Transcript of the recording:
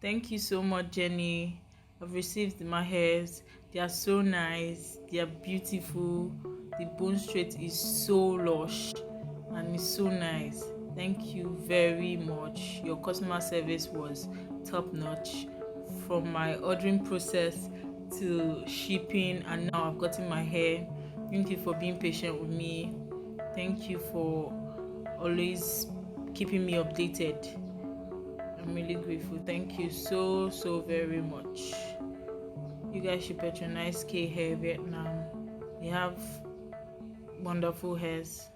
Thank you so much, Jenny. I've received my hairs. They are so nice. They are beautiful. The bone straight is so lush and it's so nice. Thank you very much. Your customer service was top notch. From my ordering process to shipping, and now I've gotten my hair. Thank you for being patient with me. Thank you for always keeping me updated. I'm really grateful. Thank you so very much. You guys should patronize K Hair Vietnam. They have wonderful hairs.